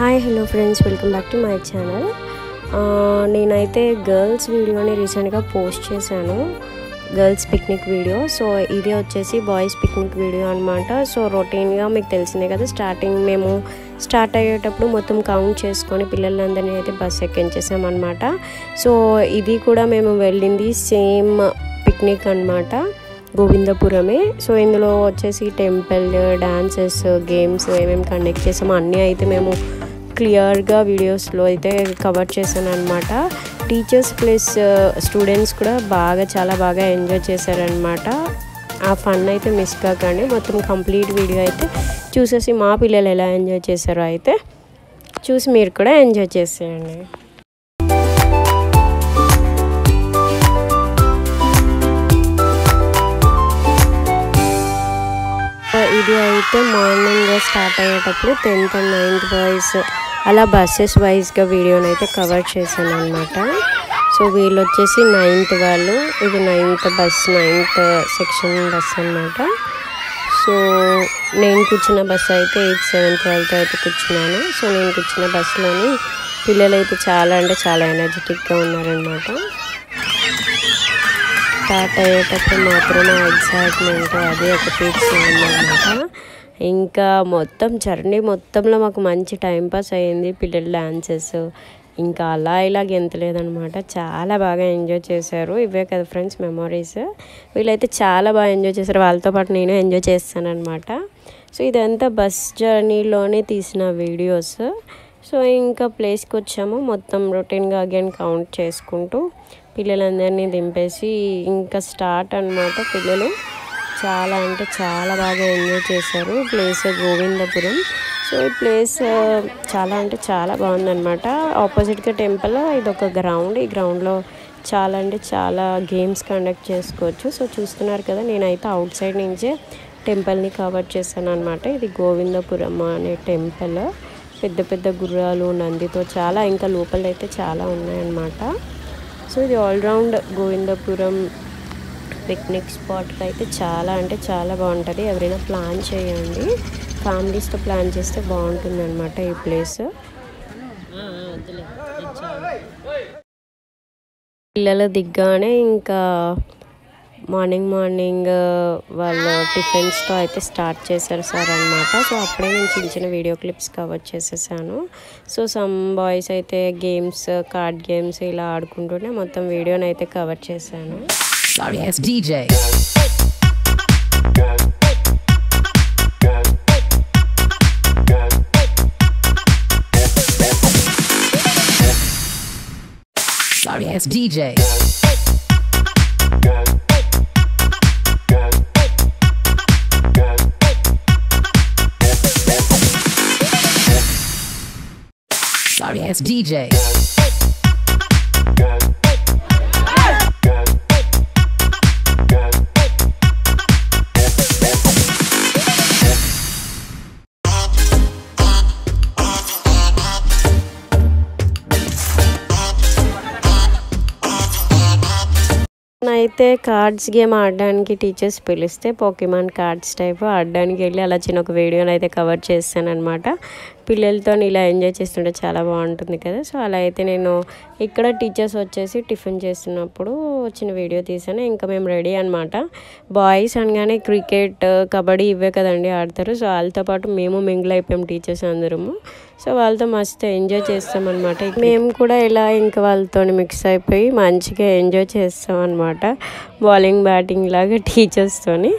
Hi hello friends, welcome back to my channel. నేనైతే girls వీడియోని రీసెంట్గా పోస్ట్ చేశాను, గర్ల్స్ పిక్నిక్ వీడియో. సో ఇది వచ్చేసి బాయ్స్ పిక్నిక్ వీడియో అనమాట. సో రొటీన్గా మీకు తెలిసిందే కదా, మేము స్టార్ట్ అయ్యేటప్పుడు మొత్తం కౌంట్ చేసుకొని పిల్లలందరినీ అయితే బస్ ఎక్కించేసామన్నమాట. సో ఇది కూడా మేము వెళ్ళింది సేమ్ పిక్నిక్ అనమాట, గోవిందపురమే. సో ఇందులో వచ్చేసి టెంపుల్, డాన్సెస్, గేమ్స్ ఏమేమి కండక్ట్ చేసామో అన్నీ అయితే మేము క్లియర్గా వీడియోస్లో అయితే కవర్ చేశాను అనమాట. టీచర్స్ ప్లస్ స్టూడెంట్స్ కూడా చాలా బాగా ఎంజాయ్ చేశారనమాట. ఆ ఫన్ అయితే మిస్ కాకండి, మొత్తం కంప్లీట్ వీడియో అయితే చూసేసి మా పిల్లలు ఎలా ఎంజాయ్ చేశారో అయితే చూసి మీరు కూడా ఎంజాయ్ చేసేయండి. ఇది అయితే మార్నింగ్ స్టార్ట్ అయ్యేటప్పుడు 10th and 9th బాయ్స్ అలా బస్సెస్ వైజ్గా వీడియోని అయితే కవర్ చేశాను అనమాట. సో వీళ్ళు వచ్చేసి 9th వాళ్ళు, ఇది 9th bus, 9th section bus అనమాట. సో నేను కూర్చున్న బస్సు అయితే 8th, 7th వాళ్ళతో అయితే కూర్చున్నాను. సో నేను కూర్చున్న బస్సులోని పిల్లలు అయితే చాలా ఎనర్జెటిక్గా ఉన్నారనమాట. స్టార్ట్ అయ్యేటప్పుడు మాత్రమే ఎగ్జైట్మెంట్ అది ఒక పీక్స్ ఉందన్నమాట. ఇంకా మొత్తం జర్నీ మొత్తంలో మాకు మంచి టైంపాస్ అయ్యింది. పిల్లల డాన్సెస్ ఇంకా ఇలా గెంతలేదనమాట, చాలా బాగా ఎంజాయ్ చేశారు. ఇవే కదా ఫ్రెండ్స్ మెమొరీస్. వీళ్ళైతే చాలా బాగా ఎంజాయ్ చేశారు, వాళ్ళతో పాటు నేను ఎంజాయ్ చేస్తాను అనమాట. సో ఇదంతా బస్ జర్నీలోనే తీసిన వీడియోస్. సో ఇంకా ప్లేస్కి వచ్చాము, మొత్తం రొటీన్గా అగైన్ కౌంట్ చేసుకుంటూ పిల్లలందరినీ దింపేసి ఇంకా స్టార్ట్ అనమాట. పిల్లలు చాలా బాగా ఎంజాయ్ చేశారు. ప్లేస్ గోవిందపురం. సో ఈ ప్లేస్ చాలా బాగుందన్నమాట. ఆపోజిట్గా టెంపుల్, ఇది ఒక గ్రౌండ్. ఈ గ్రౌండ్లో చాలా గేమ్స్ కండక్ట్ చేసుకోవచ్చు. సో చూస్తున్నారు కదా, నేనైతే అవుట్ సైడ్ నుంచే టెంపుల్ని కవర్ చేశాను అనమాట. ఇది గోవిందపురం అనే టెంపుల్, పెద్ద గుర్రాలు, నందితో ఇంకా లోపల అయితే చాలా ఉన్నాయన్నమాట. సో ఇది ఆల్రౌండ్ గోవిందపురం పిక్నిక్ స్పాట్కి అయితే చాలా బాగుంటుంది. ఎవరైనా ప్లాన్ చేయండి, ఫ్యామిలీస్తో ప్లాన్ చేస్తే బాగుంటుంది అనమాట ఈ ప్లేస్. పిల్లలు దిగ్గానే ఇంకా మార్నింగ్ వాళ్ళు టిఫిన్స్తో అయితే స్టార్ట్ చేశారు సార్ అనమాట. సో అప్పుడే నేను చిన్న వీడియో క్లిప్స్ కవర్ చేసేసాను. సో సమ్ బాయ్స్ అయితే గేమ్స్, కార్డ్ గేమ్స్ ఇలా ఆడుకుంటూనే మొత్తం వీడియోని అయితే కవర్ చేశాను. DJ DJ అయితే కార్డ్స్ గేమ్ ఆడడానికి టీచర్స్ పిలిస్తే పోకీమాన్ కార్డ్స్ టైప్ ఆడడానికి వెళ్ళి అలా చిన్న ఒక వీడియోని అయితే కవర్ చేస్తాను అనమాట. పిల్లలతో ఇలా ఎంజాయ్ చేస్తుంటే చాలా బాగుంటుంది కదా. సో అలా అయితే నేను ఇక్కడ టీచర్స్ వచ్చేసి టిఫిన్ చేస్తున్నప్పుడు వచ్చిన వీడియో తీసాను. ఇంకా మేము రెడీ అనమాట. బాయ్స్ అనగానే క్రికెట్, కబడ్డీ ఇవే కదండి ఆడతారు. సో వాళ్ళతో పాటు మేము మింగిల్ అయిపోయాం టీచర్స్ అందరము. సో వాళ్ళతో మస్తు ఎంజాయ్ చేస్తామన్నమాట. మేము కూడా ఇలా ఇంకా వాళ్ళతో మిక్స్ అయిపోయి మంచిగా ఎంజాయ్ చేస్తాం అనమాట, బౌలింగ్ బ్యాటింగ్ లాగా టీచర్స్తోని.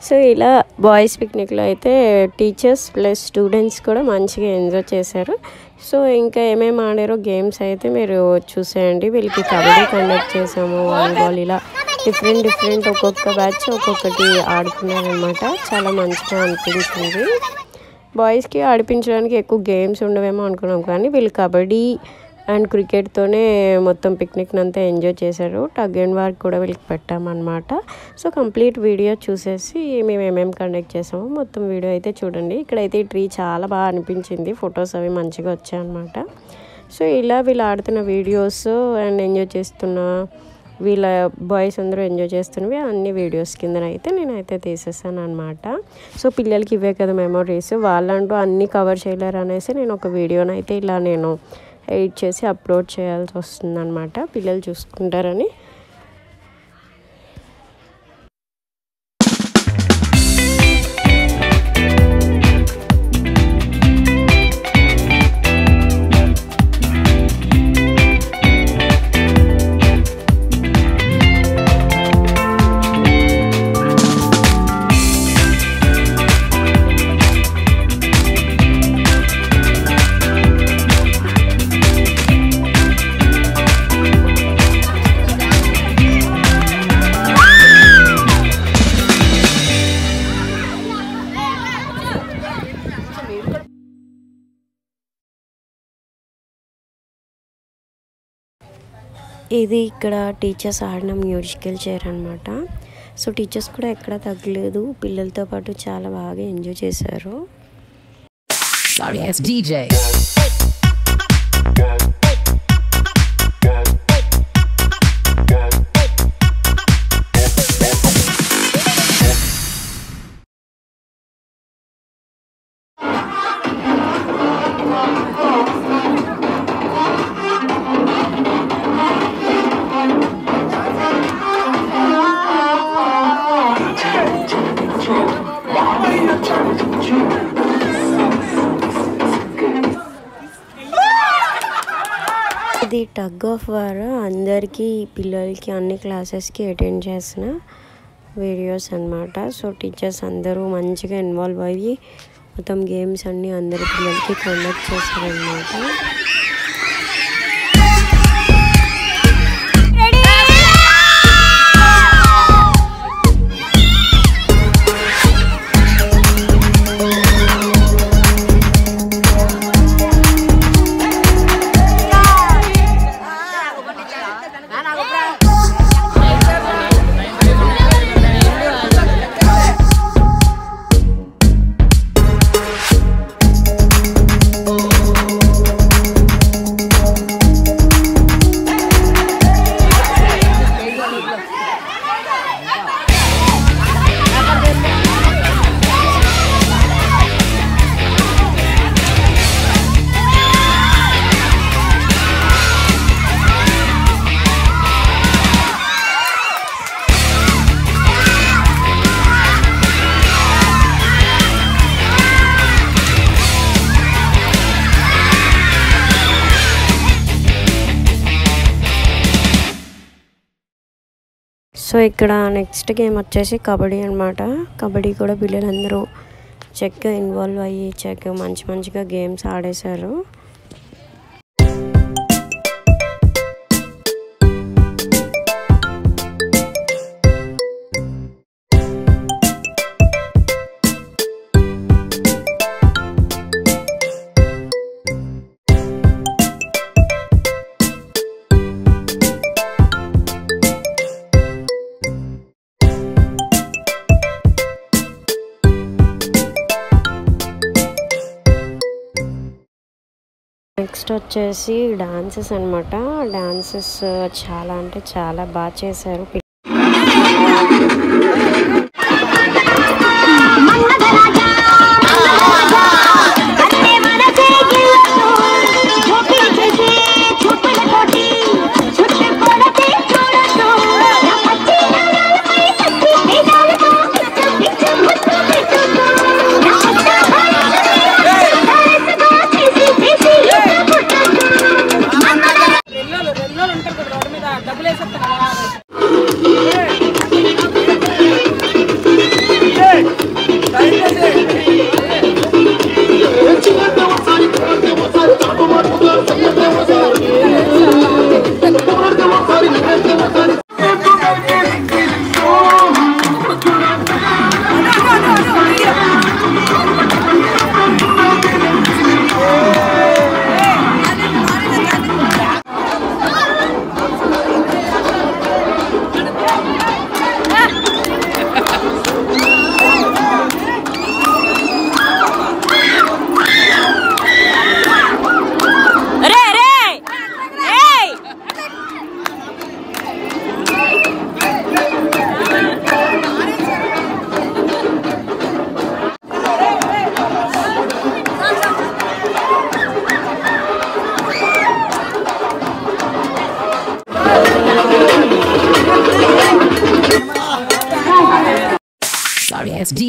సో ఇలా బాయ్స్ పిక్నిక్లో అయితే టీచర్స్ ప్లస్ స్టూడెంట్స్ కూడా మంచిగా ఎంజాయ్ చేశారు. సో ఇంకా ఏమేమి ఆడారో గేమ్స్ అయితే మీరు చూసేయండి. వీళ్ళకి కబడ్డీ కండక్ట్ చేసాము, వాలీబాల్, ఇలా డిఫరెంట్ ఒక్కొక్క బ్యాచ్ ఒక్కొక్కటి ఆడుకున్నారనమాట. చాలా మంచిగా అనిపించింది. బాయ్స్కి ఆడిపించడానికి ఎక్కువ గేమ్స్ ఉండవేమో అనుకున్నాం, కానీ వీళ్ళు కబడ్డీ అండ్ క్రికెట్తోనే మొత్తం పిక్నిక్ని అంతా ఎంజాయ్ చేశారు. టగ్ అండ్ వార్ కూడా వీళ్ళకి పెట్టామన్నమాట. సో కంప్లీట్ వీడియో చూసేసి మేము ఏమేమి కండక్ట్ చేసామో మొత్తం వీడియో అయితే చూడండి. ఇక్కడైతే ఈ ట్రీ చాలా బాగా అనిపించింది, ఫొటోస్ అవి మంచిగా వచ్చాయన్నమాట. సో ఇలా వీళ్ళు ఆడుతున్న వీడియోస్ అండ్ ఎంజాయ్ చేస్తున్న వీళ్ళ బాయ్స్ అందరూ ఎంజాయ్ చేస్తున్నవి అన్ని వీడియోస్ కిందనైతే నేనైతే తీసేసాను అనమాట. సో పిల్లలకి ఇవే కదా మెమొరీస్, వాళ్ళంటూ అన్నీ కవర్ చేయలేరు అనేసి నేను ఒక వీడియోనైతే ఇలా నేను ఎడిట్ చేసి అప్లోడ్ చేయాల్సి వస్తుందన్నమాట, పిల్లలు చూసుకుంటారని. ఇది ఇక్కడ టీచర్స్ ఆడిన మ్యూజికల్ చైర్ అనమాట. సో టీచర్స్ కూడా ఎక్కడ తగ్గలేదు, పిల్లలతో పాటు చాలా బాగా ఎంజాయ్ చేశారు. Sorry, it's DJ. ఇది టగ్ ఆఫ్ వార్, అందరికీ పిల్లలకి అన్ని క్లాసెస్కి అటెండ్ చేసిన వీడియోస్ అన్నమాట. సో టీచర్స్ అందరూ మంచిగా ఇన్వాల్వ్ అయ్యి మొత్తం గేమ్స్ అన్నీ అందరి పిల్లలకి కండక్ట్ చేశారనమాట. సో ఇక్కడ నెక్స్ట్ గేమ్ వచ్చేసి కబడ్డీ అనమాట. కబడ్డీ కూడా పిల్లలందరూ చక్కగా ఇన్వాల్వ్ అయ్యి చక్కగా మంచిగా గేమ్స్ ఆడేశారు. నెక్స్ట్ వచ్చేసి డాన్సెస్ అనమాట. డాన్సెస్ చాలా అంటే చాలా బాగా చేశారు.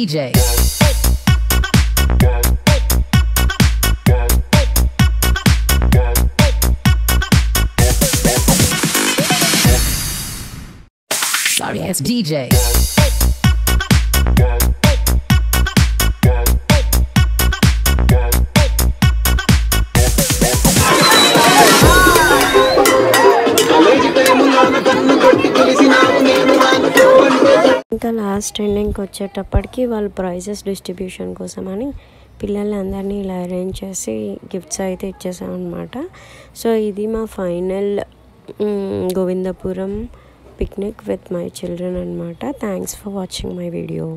DJ. Sorry ass DJ. ఇంకా లాస్ట్ ఎండింగ్కి వచ్చేటప్పటికి వాళ్ళు ప్రైజెస్ డిస్ట్రిబ్యూషన్ కోసం అని పిల్లల్ని అందరినీ ఇలా అరేంజ్ చేసి గిఫ్ట్స్ అయితే ఇచ్చేసాం అనమాట. సో ఇది మా final Govindapuram picnic with my children అనమాట. Thanks for watching my video.